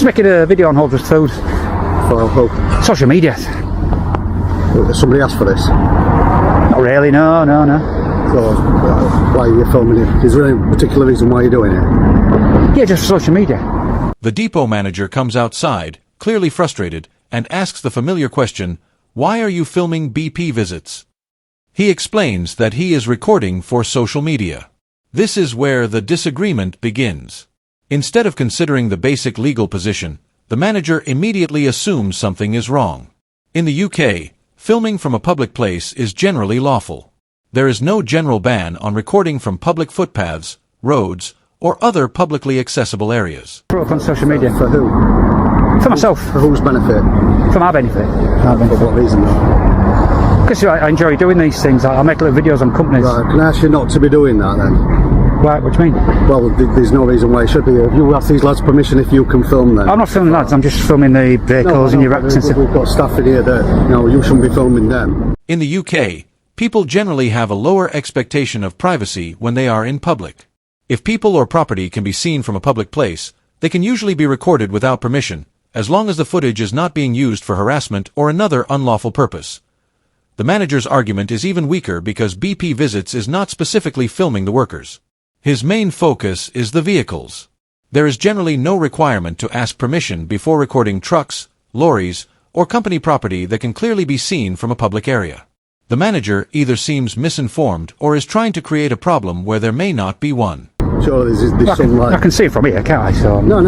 Just making a video on Auditor's food. For who? Social media. Somebody asked for this? Not really, no. So, why are you filming it? Is there any particular reason why you're doing it? Yeah, just social media. The depot manager comes outside, clearly frustrated, and asks the familiar question, "Why are you filming BP visits?" He explains that he is recording for social media. This is where the disagreement begins. Instead of considering the basic legal position, the manager immediately assumes something is wrong. In the UK, filming from a public place is generally lawful. There is no general ban on recording from public footpaths, roads, or other publicly accessible areas. On social media. For who? For myself. For whose benefit? For my benefit. For what reason though? Because I enjoy doing these things. I make little videos on companies. Right, can I ask you not to be doing that then? Right, what do you mean? Well, there's no reason why it should be. If you ask these lads permission if you can film them. I'm not filming lads, I'm just filming the vehicles and your racks and stuff. We've got staff in here that, you shouldn't be filming them. In the UK, people generally have a lower expectation of privacy when they are in public. If people or property can be seen from a public place, they can usually be recorded without permission, as long as the footage is not being used for harassment or another unlawful purpose. The manager's argument is even weaker because BP Visits is not specifically filming the workers. His main focus is the vehicles. There is generally no requirement to ask permission before recording trucks, lorries, or company property that can clearly be seen from a public area. The manager either seems misinformed or is trying to create a problem where there may not be one. Sure, there's some like... I can see it from here, can't I? So No,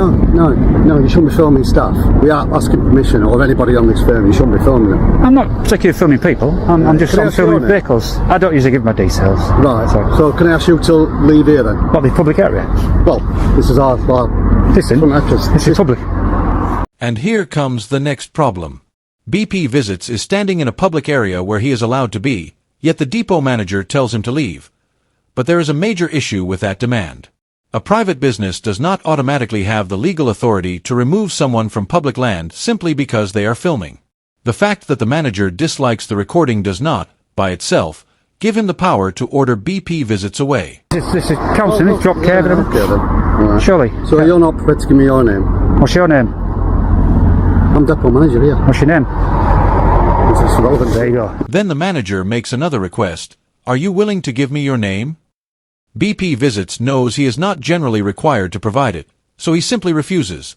you shouldn't be filming staff. We are asking permission, or anybody on this firm, you shouldn't be filming them. I'm not particularly filming people, I'm just Can I ask you filming on it? vehicles. I don't usually give my details. Right, so can I ask you to leave here then? What, the public area? Well, this is our Listen, front entrance. this is public. And here comes the next problem. BP Visits is standing in a public area where he is allowed to be, yet the depot manager tells him to leave. But there is a major issue with that demand. A private business does not automatically have the legal authority to remove someone from public land simply because they are filming. The fact that the manager dislikes the recording does not, by itself, give him the power to order BP Visits away. This is counselling, it's drop care, Okay then. Right. surely. So you're not prepared to give me your name? What's your name? I'm depot manager here. What's your name? This is relevant. There you go. Then the manager makes another request. "Are you willing to give me your name?" BP Visits knows he is not generally required to provide it, so he simply refuses.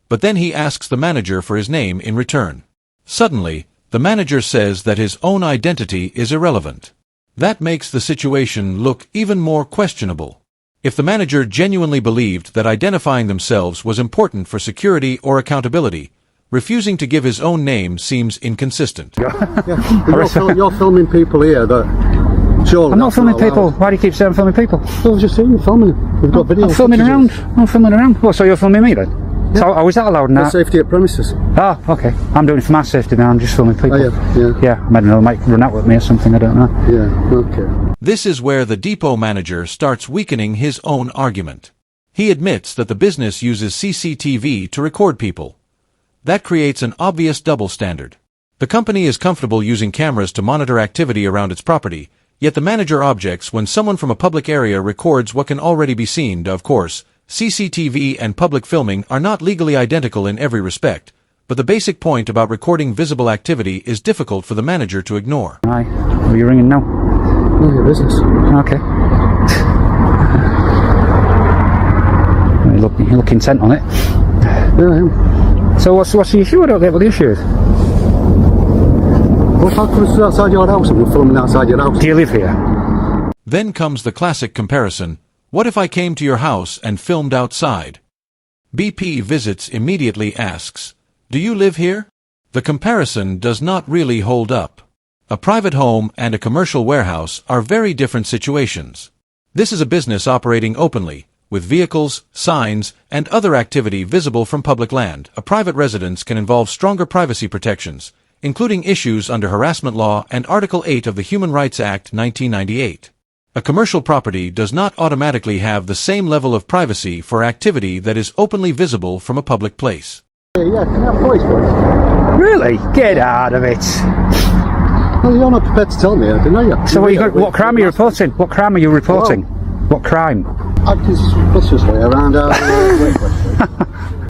But then he asks the manager for his name in return. Suddenly, the manager says that his own identity is irrelevant. That makes the situation look even more questionable. If the manager genuinely believed that identifying themselves was important for security or accountability, refusing to give his own name seems inconsistent. You're filming people here that... Surely I'm not filming people. Why do you keep saying I'm filming people? I was just saying you're filming them. We've got video. I'm filming around. I'm filming around. Well, so you're filming me then? Yeah. So, was that allowed now? Safety at premises. Oh, okay. I'm doing it for my safety now. I'm just filming people. Oh, yeah. Yeah, I don't know. Might run out with me or something. I don't know. Yeah, okay. This is where the depot manager starts weakening his own argument. He admits that the business uses CCTV to record people. That creates an obvious double standard. The company is comfortable using cameras to monitor activity around its property, yet the manager objects when someone from a public area records what can already be seen. Of course, CCTV and public filming are not legally identical in every respect, but the basic point about recording visible activity is difficult for the manager to ignore. Hi. Are you ringing now? No, your business. Okay. You look intent on it. Yeah, I am. So what's the issue? I don't get what the issue is. Well, if I come outside your house and we're filming outside your house... Do you live here? Then comes the classic comparison. What if I came to your house and filmed outside? BP Visits immediately asks, "Do you live here?" The comparison does not really hold up. A private home and a commercial warehouse are very different situations. This is a business operating openly, with vehicles, signs, and other activity visible from public land. A private residence can involve stronger privacy protections, including issues under harassment law and Article 8 of the Human Rights Act 1998. A commercial property does not automatically have the same level of privacy for activity that is openly visible from a public place. Yeah, can I have voice, please? Really? Get out of it. Well, you're not prepared to tell me anything, are you? So what crime are you reporting? What crime are you reporting? Well, what crime? Acting suspiciously around our...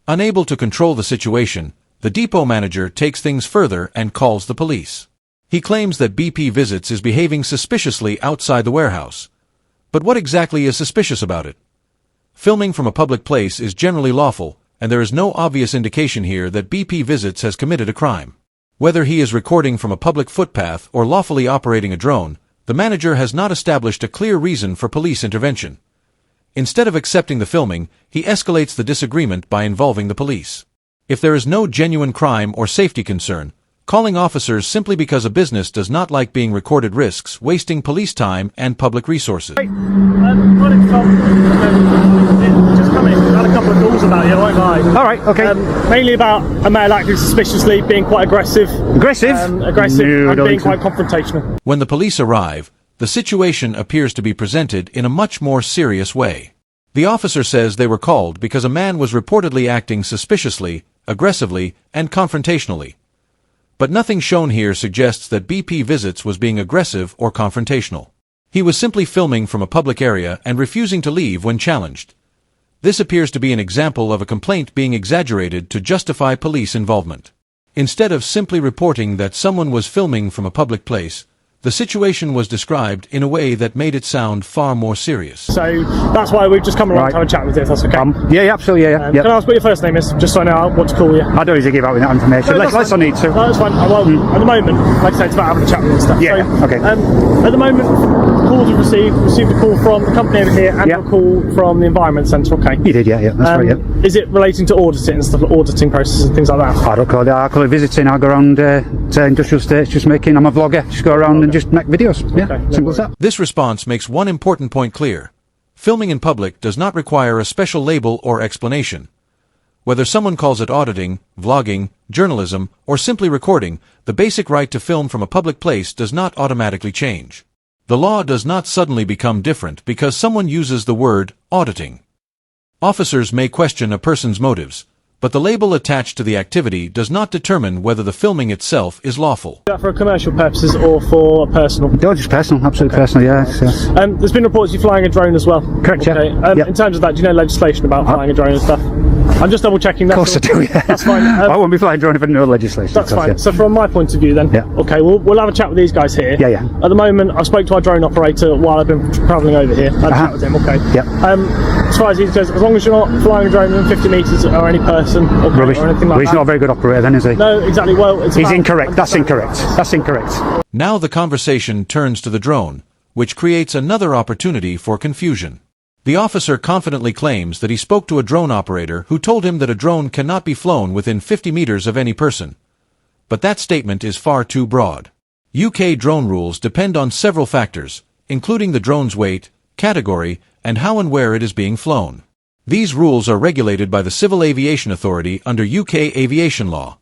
Unable to control the situation, the depot manager takes things further and calls the police. He claims that BP Visits is behaving suspiciously outside the warehouse. But what exactly is suspicious about it? Filming from a public place is generally lawful, and there is no obvious indication here that BP Visits has committed a crime. Whether he is recording from a public footpath or lawfully operating a drone, the manager has not established a clear reason for police intervention. Instead of accepting the filming, he escalates the disagreement by involving the police. If there is no genuine crime or safety concern, calling officers simply because a business does not like being recorded risks wasting police time and public resources. Just come in. I had a couple of calls about you, I won't lie. All right, okay. Mainly about a male acting suspiciously, being quite aggressive. Aggressive? Aggressive No, and don't being think so. quite confrontational. When the police arrive, the situation appears to be presented in a much more serious way. The officer says they were called because a man was reportedly acting suspiciously, aggressively, and confrontationally. But nothing shown here suggests that BP Visits was being aggressive or confrontational. He was simply filming from a public area and refusing to leave when challenged. This appears to be an example of a complaint being exaggerated to justify police involvement. Instead of simply reporting that someone was filming from a public place, the situation was described in a way that made it sound far more serious. So that's why we've just come along Right. to have a chat with you, if that's okay. Yeah, absolutely, yeah. Can I ask what your first name is, just so I know what to call you? I don't usually give out that information, No, unless I need to. No, that's fine. Well, at the moment, like I said, it's about having a chat with you and stuff. Yeah, so, okay. At the moment, calls we've received a call from the company over here and Yeah. a call from the Environment Centre, okay? You did, yeah, that's right, yeah. Is it relating to auditing and stuff, like auditing processes and things like that? I don't call it, I call it visiting. I go around to industrial estates, just making, I'm a vlogger, just go around and just make videos. Yeah, Okay, no simple as that. This response makes one important point clear. Filming in public does not require a special label or explanation. Whether someone calls it auditing, vlogging, journalism, or simply recording, the basic right to film from a public place does not automatically change. The law does not suddenly become different because someone uses the word auditing. Officers may question a person's motives, but the label attached to the activity does not determine whether the filming itself is lawful. Is that for commercial purposes or for personal? No, just personal, absolutely personal, yeah. There's been reports you're flying a drone as well. Correct, yeah. Okay. Yep. In terms of that, do you know legislation about flying a drone and stuff? I'm just double checking that. Of course I do, yeah. That's fine. I won't be flying drone if I know legislation. That's of course, fine. yeah. So from my point of view then, Yeah. okay, we'll have a chat with these guys here. Yeah, yeah. At the moment, I spoke to our drone operator while I've been travelling over here. I had a chat with him, okay. Yeah. As far as he goes, as long as you're not flying a drone within 50 metres or any person or, Rubbish. or anything like Well, he's that. not a very good operator then, is he? No, exactly. Well, it's He's about- incorrect. That's incorrect. That's incorrect. Now the conversation turns to the drone, which creates another opportunity for confusion. The officer confidently claims that he spoke to a drone operator who told him that a drone cannot be flown within 50 meters of any person. But that statement is far too broad. UK drone rules depend on several factors, including the drone's weight, category, and how and where it is being flown. These rules are regulated by the Civil Aviation Authority under UK aviation law.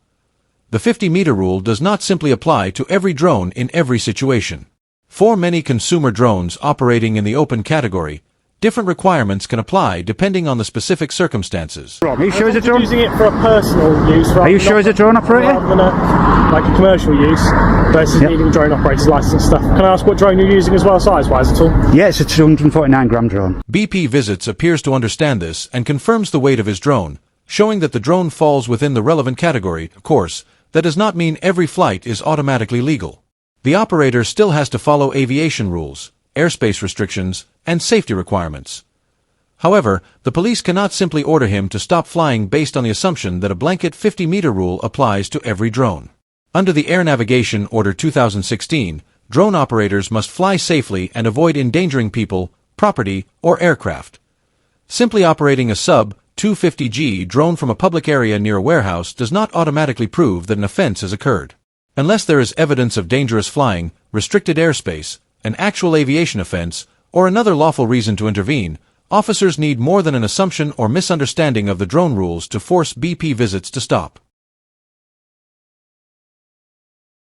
The 50-meter rule does not simply apply to every drone in every situation. For many consumer drones operating in the open category, different requirements can apply depending on the specific circumstances. Are you sure he's a drone? Using it for a personal use. Are you sure he's a drone operator? Rather than like a commercial use versus Yep. needing a drone operator's license stuff. Can I ask what drone you're using as well, size-wise at all? Yeah, it's a 249-gram drone. BP Visits appears to understand this and confirms the weight of his drone, showing that the drone falls within the relevant category. Of course, that does not mean every flight is automatically legal. The operator still has to follow aviation rules, airspace restrictions, and safety requirements. However, the police cannot simply order him to stop flying based on the assumption that a blanket 50-meter rule applies to every drone. Under the Air Navigation Order 2016, drone operators must fly safely and avoid endangering people, property, or aircraft. Simply operating a sub-250G drone from a public area near a warehouse does not automatically prove that an offense has occurred. Unless there is evidence of dangerous flying, restricted airspace, an actual aviation offense, or another lawful reason to intervene, officers need more than an assumption or misunderstanding of the drone rules to force BP Visits to stop.